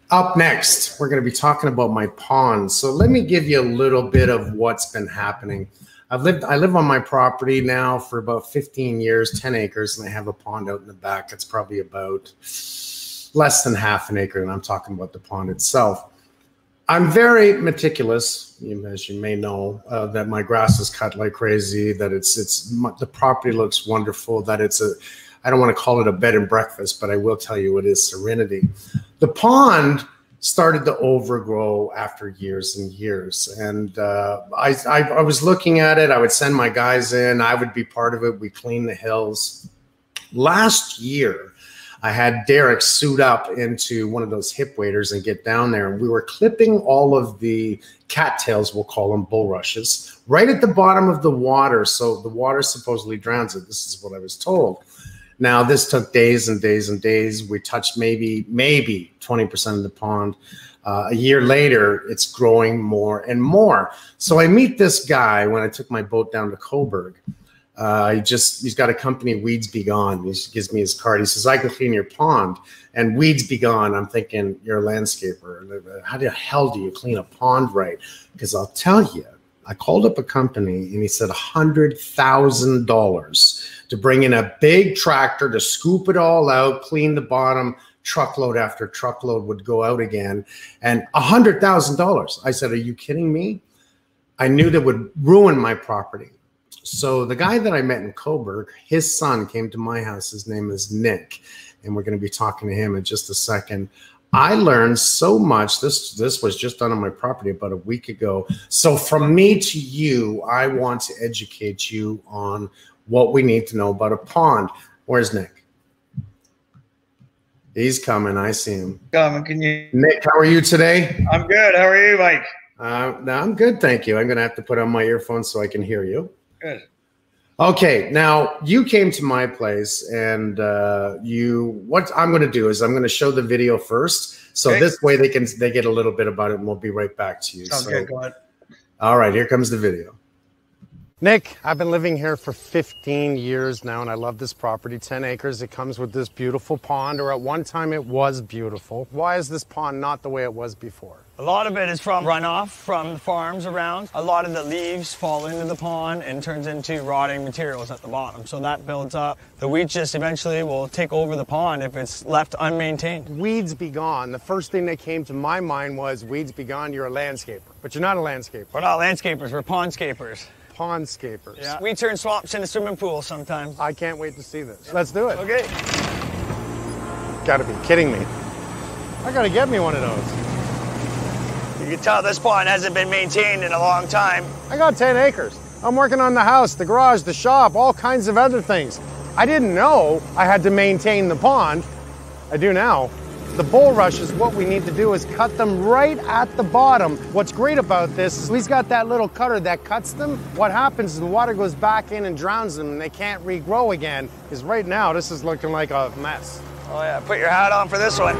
Up next, we're going to be talking about my pond. So let me give you a little bit of what's been happening. I live on my property now for about 15 years, 10 acres, and I have a pond out in the back. It's probably about less than half an acre, and I'm talking about the pond itself. I'm very meticulous, as you may know, that my grass is cut like crazy, that the property looks wonderful, that I don't want to call it a bed and breakfast, but I will tell you it is serenity. The pond started to overgrow after years and years. And I was looking at it. I would send my guys in. I would be part of it. We clean the hills. Last year, I had Derek suit up into one of those hip waders and get down there. And we were clipping all of the cattails, we'll call them bulrushes, right at the bottom of the water. So the water supposedly drowns it. This is what I was told. Now, this took days and days and days. We touched maybe 20% of the pond. A year later, it's growing more and more. So I meet this guy when I took my boat down to Coburg. He's got a company, Weeds Be Gone. He gives me his card. He says, I can clean your pond. And Weeds Be Gone, I'm thinking, you're a landscaper. How the hell do you clean a pond right? Because I'll tell you, I called up a company and he said $100,000 to bring in a big tractor to scoop it all out, clean the bottom, truckload after truckload would go out again. And $100,000. I said, are you kidding me? I knew that would ruin my property. So the guy that I met in Coburg, his son came to my house. His name is Nick, and we're going to be talking to him in just a second. I learned so much. This was just done on my property about a week ago. So from me to you, I want to educate you on what we need to know about a pond. Where's Nick? He's coming. I see him. Coming. Can you? Nick, how are you today? I'm good. How are you, Mike? No, I'm good, thank you. I'm going to have to put on my earphones so I can hear you. Good. Okay, now you came to my place, and what I'm going to do is I'm going to show the video first, so okay. This way they get a little bit about it, and we'll be right back to you. Sounds good. Go ahead. All right, here comes the video. Nick, I've been living here for 15 years now, and I love this property, 10 acres. It comes with this beautiful pond, or at one time it was beautiful. Why is this pond not the way it was before? A lot of it is from runoff from the farms around. A lot of the leaves fall into the pond and turns into rotting materials at the bottom. So that builds up. The weeds just eventually will take over the pond if it's left unmaintained. Weeds Be Gone. The first thing that came to my mind was, Weeds Be Gone, you're a landscaper. But you're not a landscaper. We're not landscapers, we're pondscapers. Pondscapers. Yeah. We turn swamps into swimming pools sometimes. I can't wait to see this. Let's do it. Okay. Gotta be kidding me. I gotta get me one of those. You can tell this pond hasn't been maintained in a long time. I got 10 acres. I'm working on the house, the garage, the shop, all kinds of other things. I didn't know I had to maintain the pond. I do now. The bulrushes, what we need to do is cut them right at the bottom. What's great about this is he's got that little cutter that cuts them. What happens is the water goes back in and drowns them, and they can't regrow again. Because right now, this is looking like a mess. Oh yeah, put your hat on for this one.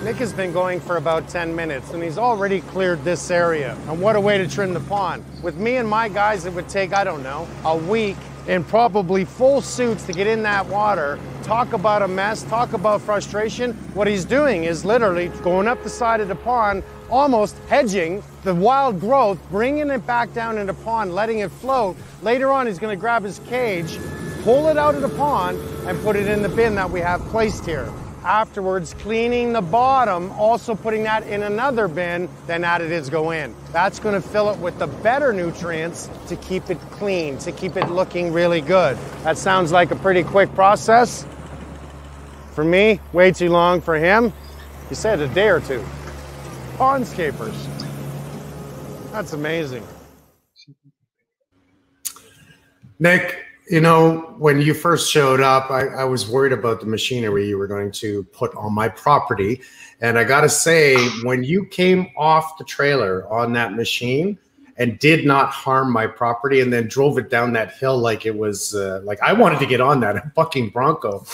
Nick has been going for about 10 minutes, and he's already cleared this area. And what a way to trim the pond. With me and my guys, it would take, I don't know, a week in probably full suits to get in that water. Talk about a mess, talk about frustration. What he's doing is literally going up the side of the pond, almost hedging the wild growth, bringing it back down in the pond, letting it float. Later on, he's going to grab his cage, pull it out of the pond, and put it in the bin that we have placed here. Afterwards, cleaning the bottom, also putting that in another bin, then additives go in. That's going to fill it with the better nutrients to keep it clean, to keep it looking really good. That sounds like a pretty quick process. For me, way too long. For him, he said a day or two. Pondscapers. That's amazing. Nick, you know, when you first showed up, I was worried about the machinery you were going to put on my property. And I got to say, when you came off the trailer on that machine and did not harm my property and then drove it down that hill like it was, like I wanted to get on that fucking Bronco,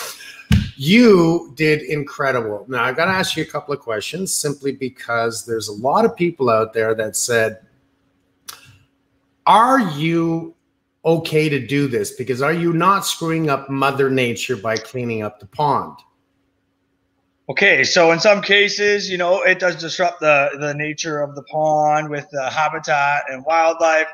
you did incredible. Now, I've got to ask you a couple of questions simply because there's a lot of people out there that said, are you okay to do this? Because are you not screwing up Mother Nature by cleaning up the pond? Okay, so in some cases, you know, it does disrupt the nature of the pond with the habitat and wildlife.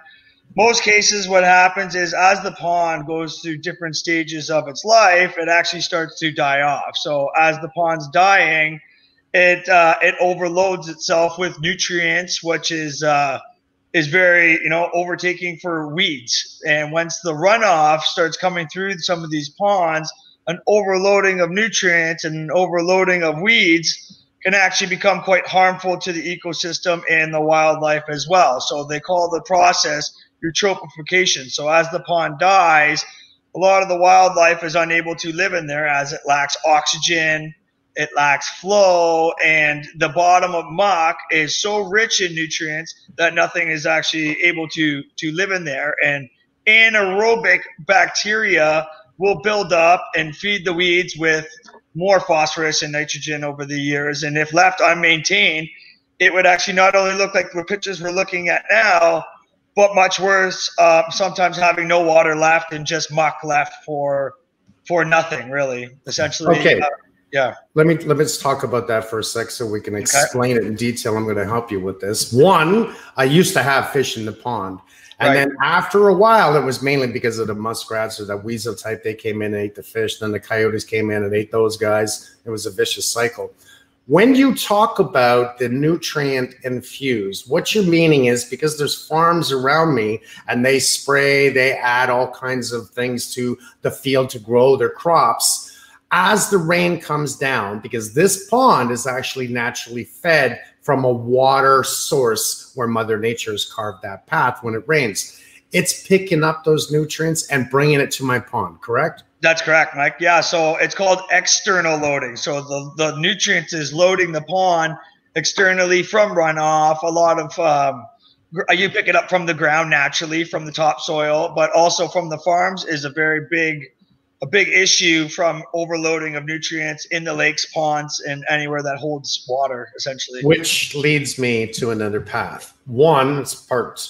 Most cases, what happens is as the pond goes through different stages of its life, it actually starts to die off. So as the pond's dying, it overloads itself with nutrients, which is very, you know, overtaking for weeds. And once the runoff starts coming through some of these ponds, an overloading of nutrients and an overloading of weeds can actually become quite harmful to the ecosystem and the wildlife as well. So they call the process eutrophication. So as the pond dies, a lot of the wildlife is unable to live in there as it lacks oxygen, it lacks flow, and the bottom of muck is so rich in nutrients that nothing is actually able to live in there. And anaerobic bacteria will build up and feed the weeds with more phosphorus and nitrogen over the years. And if left unmaintained, it would actually not only look like the pictures we're looking at now, but much worse, sometimes having no water left and just muck left for nothing, really, essentially. Okay. Yeah. Let me just talk about that for a sec so we can explain it in detail. I'm going to help you with this. One, I used to have fish in the pond. And then after a while, it was mainly because of the muskrats or the weasel type. They came in and ate the fish. Then the coyotes came in and ate those guys. It was a vicious cycle. When you talk about the nutrient infused, what you're meaning is because there's farms around me and they spray, they add all kinds of things to the field to grow their crops. As the rain comes down, because this pond is actually naturally fed from a water source where Mother Nature has carved that path when it rains, it's picking up those nutrients and bringing it to my pond, correct? That's correct, Mike. Yeah, so it's called external loading. So the nutrients is loading the pond externally from runoff. A lot of you pick it up from the ground naturally, from the topsoil, but also from the farms is a big issue from overloading of nutrients in the lakes, ponds, and anywhere that holds water, essentially. Which leads me to another path. One, this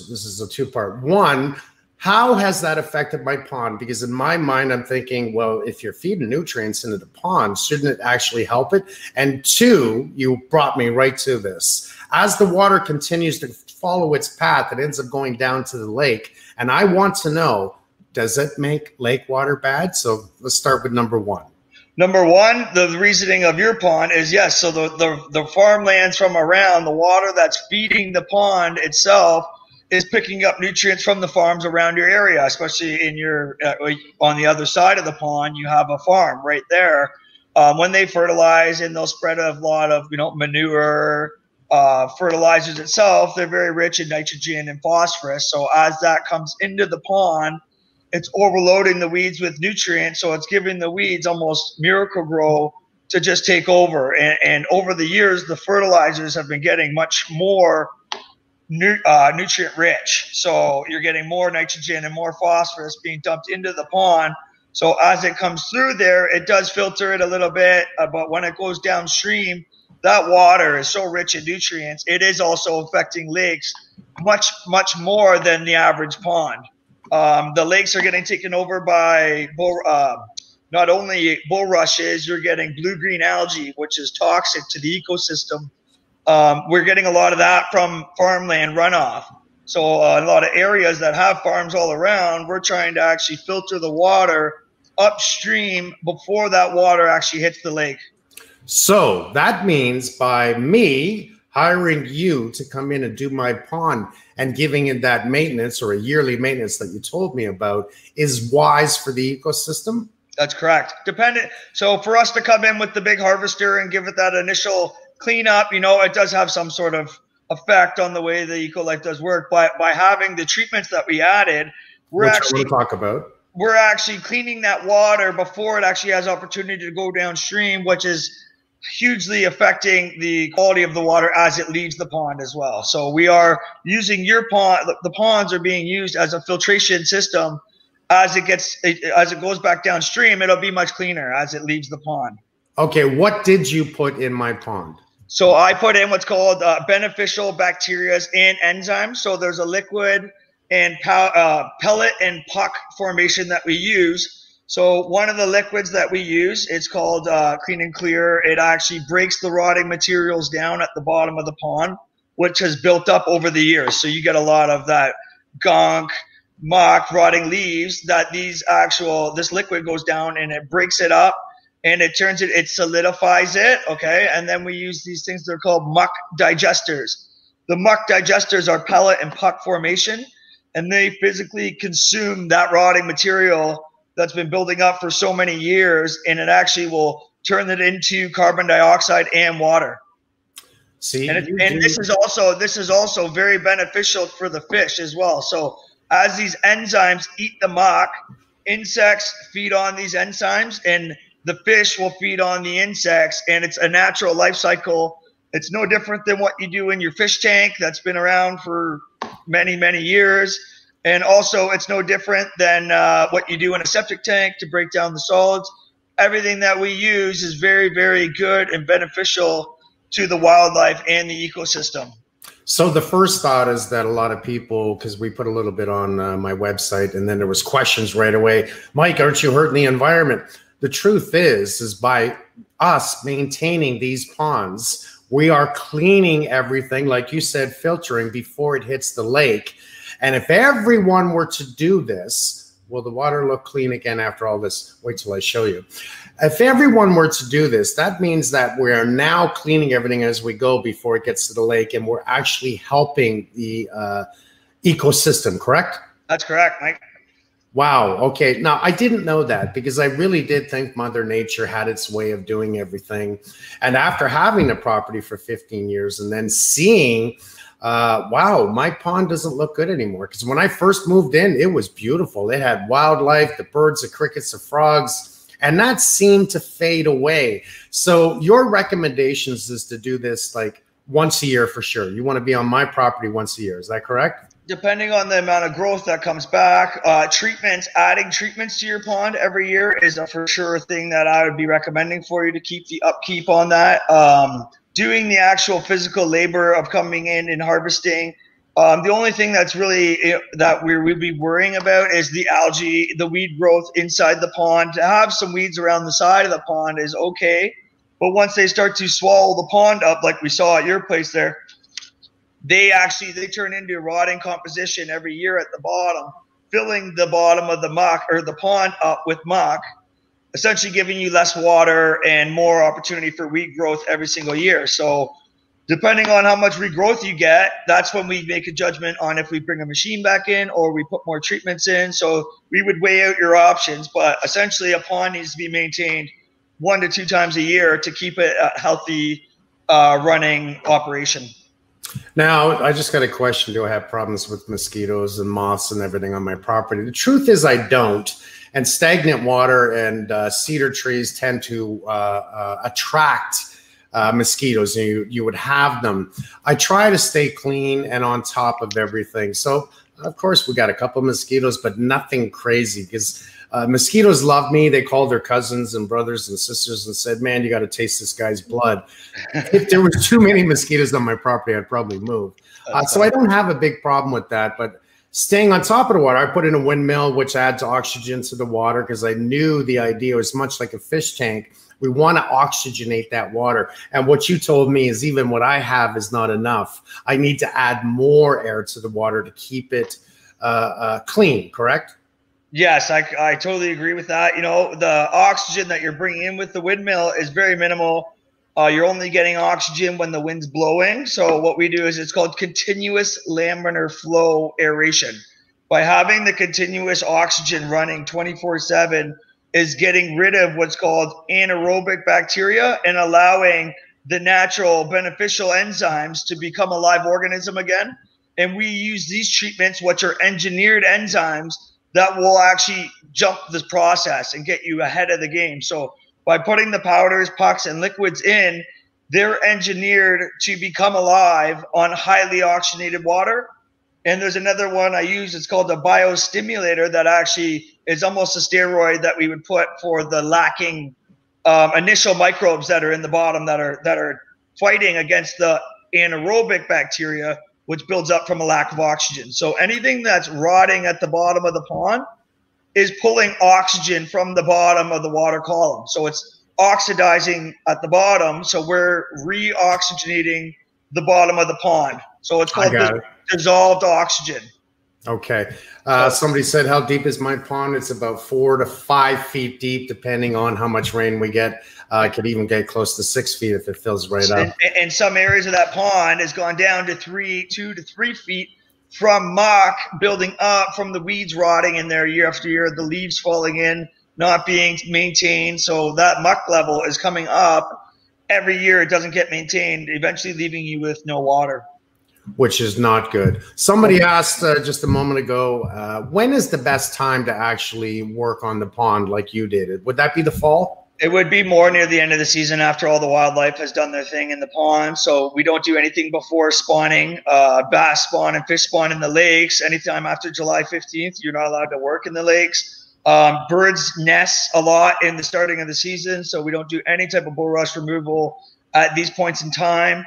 is a two-part. One, how has that affected my pond? Because in my mind, I'm thinking, well, if you're feeding nutrients into the pond, shouldn't it actually help it? And two, you brought me right to this. As the water continues to follow its path, it ends up going down to the lake. And I want to know, does it make lake water bad? So let's start with number one. Number one, the reasoning of your pond is yes. So the farmlands from around, the water that's feeding the pond itself is picking up nutrients from the farms around your area, especially in your on the other side of the pond, you have a farm right there. When they fertilize and they'll spread a lot of manure, fertilizers itself, they're very rich in nitrogen and phosphorus. So as that comes into the pond, it's overloading the weeds with nutrients, so it's giving the weeds almost miracle grow to just take over. And over the years, the fertilizers have been getting much more nutrient rich. So you're getting more nitrogen and more phosphorus being dumped into the pond. So as it comes through there, it does filter it a little bit, but when it goes downstream, that water is so rich in nutrients, it is also affecting lakes much, much more than the average pond. The lakes are getting taken over by not only bulrushes, you're getting blue-green algae, which is toxic to the ecosystem. We're getting a lot of that from farmland runoff. So a lot of areas that have farms all around, we're trying to actually filter the water upstream before that water actually hits the lake. So that means by me hiring you to come in and do my pond and giving it that maintenance or a yearly maintenance that you told me about is wise for the ecosystem? That's correct. So for us to come in with the big harvester and give it that initial cleanup, it does have some sort of effect on the way the eco-life does work. But by having the treatments that we added, we're actually cleaning that water before it actually has opportunity to go downstream, which is hugely affecting the quality of the water as it leaves the pond as well. So we are using your pond, the ponds are being used as a filtration system. As it goes back downstream, it'll be much cleaner as it leaves the pond. Okay, what did you put in my pond? So I put in what's called beneficial bacteria and enzymes. So there's a liquid and pellet and puck formation that we use. So one of the liquids that we use, it's called Clean and Clear. It actually breaks the rotting materials down at the bottom of the pond, which has built up over the years. So you get a lot of that gunk, muck, rotting leaves that this liquid goes down and it breaks it up and it solidifies it, okay? And then we use these things, they're called muck digesters. The muck digesters are pellet and puck formation, and they physically consume that rotting material that's been building up for so many years, and it actually will turn it into carbon dioxide and water. See, this is also very beneficial for the fish as well. So as these enzymes eat the muck, insects feed on these enzymes, and the fish will feed on the insects, and it's a natural life cycle. It's no different than what you do in your fish tank that's been around for many, many years. And also, it's no different than what you do in a septic tank to break down the solids. Everything that we use is very, very good and beneficial to the wildlife and the ecosystem. So the first thought is that a lot of people, because we put a little bit on my website, and then there was questions right away. Mike, aren't you hurting the environment? The truth is by us maintaining these ponds, we are cleaning everything, like you said, filtering before it hits the lake. And if everyone were to do this, will the water look clean again after all this? Wait till I show you. If everyone were to do this, that means that we are now cleaning everything as we go before it gets to the lake, and we're actually helping the ecosystem, correct? That's correct, Mike. Wow. Okay. Now, I didn't know that, because I really did think Mother Nature had its way of doing everything. And after having the property for 15 years and then seeing wow, my pond doesn't look good anymore. Because when I first moved in, it was beautiful. It had wildlife, the birds, the crickets, the frogs, and that seemed to fade away. So your recommendations is to do this like once a year for sure. You want to be on my property once a year. Is that correct? Depending on the amount of growth that comes back, adding treatments to your pond every year is a for sure thing that I would be recommending for you to keep the upkeep on that. Doing the actual physical labor of coming in and harvesting. The only thing that's really that we'd be worrying about is the algae, the weed growth inside the pond. To have some weeds around the side of the pond is okay, but once they start to swallow the pond up, like we saw at your place there, they turn into rotting composition every year at the bottom, filling the bottom of the muck or the pond up with muck, essentially giving you less water and more opportunity for weed growth every single year. So depending on how much regrowth you get, that's when we make a judgment on if we bring a machine back in or we put more treatments in. So we would weigh out your options, but essentially a pond needs to be maintained 1 to 2 times a year to keep it a healthy running operation. Now, I just got a question. Do I have problems with mosquitoes and moths and everything on my property? The truth is I don't. And stagnant water and cedar trees tend to attract mosquitoes. You would have them. I try to stay clean and on top of everything. So, of course, we got a couple mosquitoes, but nothing crazy, because mosquitoes love me. They called their cousins and brothers and sisters and said, man, you got to taste this guy's blood. If there was too many mosquitoes on my property, I'd probably move. So I don't have a big problem with that. But staying on top of the water, I put in a windmill, which adds oxygen to the water, because I knew the idea was much like a fish tank. We want to oxygenate that water. And what you told me is even what I have is not enough. I need to add more air to the water to keep it clean, correct? Yes, I totally agree with that. You know, the oxygen that you're bringing in with the windmill is very minimal. You're only getting oxygen when the wind's blowing. So what we do is it's called continuous laminar flow aeration. By having the continuous oxygen running 24/7 is getting rid of what's called anaerobic bacteria and allowing the natural beneficial enzymes to become a live organism again. And we use these treatments, which are engineered enzymes, that will actually jump this process and get you ahead of the game. So by putting the powders, pucks, and liquids in, they're engineered to become alive on highly oxygenated water. And there's another one I use, it's called a Biostimulator, that actually is almost a steroid that we would put for the lacking initial microbes that are in the bottom that are fighting against the anaerobic bacteria, which builds up from a lack of oxygen. So anything that's rotting at the bottom of the pond, is pulling oxygen from the bottom of the water column. So it's oxidizing at the bottom. So we're re-oxygenating the bottom of the pond. So it's called dissolved oxygen. Okay. Somebody said, how deep is my pond? It's about 4 to 5 feet deep, depending on how much rain we get. It could even get close to 6 feet if it fills right up. And some areas of that pond has gone down to 2 to 3 feet from muck building up from the weeds rotting in there year after year, the leaves falling in, not being maintained. So that muck level is coming up every year. It doesn't get maintained, eventually leaving you with no water. Which is not good. Somebody asked just a moment ago, when is the best time to actually work on the pond like you did? Would that be the fall? It would be more near the end of the season after all the wildlife has done their thing in the pond. So we don't do anything before spawning. Bass spawn and fish spawn in the lakes. Anytime after July 15th, you're not allowed to work in the lakes. Birds nest a lot in the starting of the season. So we don't do any type of bulrush removal at these points in time.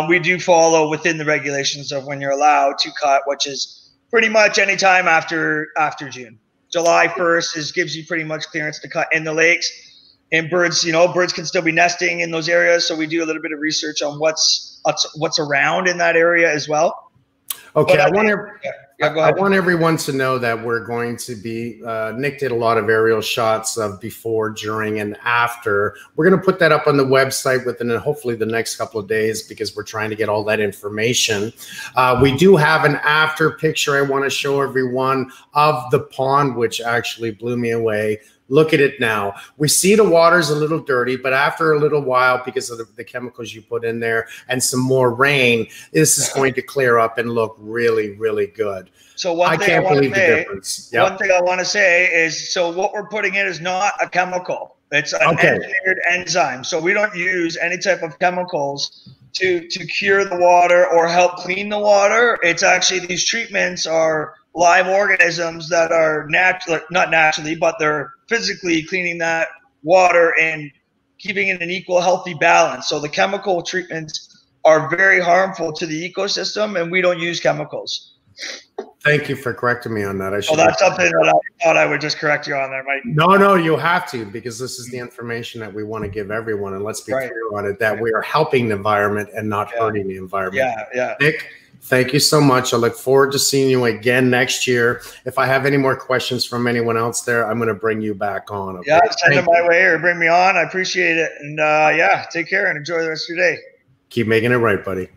We do follow within the regulations of when you're allowed to cut, which is pretty much any time after June. July 1st gives you pretty much clearance to cut in the lakes. And birds, birds can still be nesting in those areas. So we do a little bit of research on what's around in that area as well. Okay, I want everyone to know that we're going to be, Nick did a lot of aerial shots of before, during, and after. We're going to put that up on the website within hopefully the next couple of days because we're trying to get all that information. We do have an after picture I want to show everyone of the pond, which actually blew me away. Look at it now. We see the water's a little dirty, but after a little while, because of the chemicals you put in there and some more rain, this is going to clear up and look really, really good. So one thing I want to say is, so what we're putting in is not a chemical. It's an engineered enzyme. So we don't use any type of chemicals to cure the water or help clean the water. It's actually, these treatments are live organisms that are not naturally, but they're physically cleaning that water and keeping it in an equal, healthy balance. So the chemical treatments are very harmful to the ecosystem, and we don't use chemicals. Thank you for correcting me on that. That's something that I thought I would just correct you on there, Mike. No, you have to, because this is the information that we want to give everyone. And let's be clear on it, that we are helping the environment and not hurting the environment. Yeah. Nick, thank you so much. I look forward to seeing you again next year. If I have any more questions from anyone else there, I'm going to bring you back on. Okay? Yeah, send them my way or bring me on. I appreciate it. And take care and enjoy the rest of your day. Keep making it right, buddy.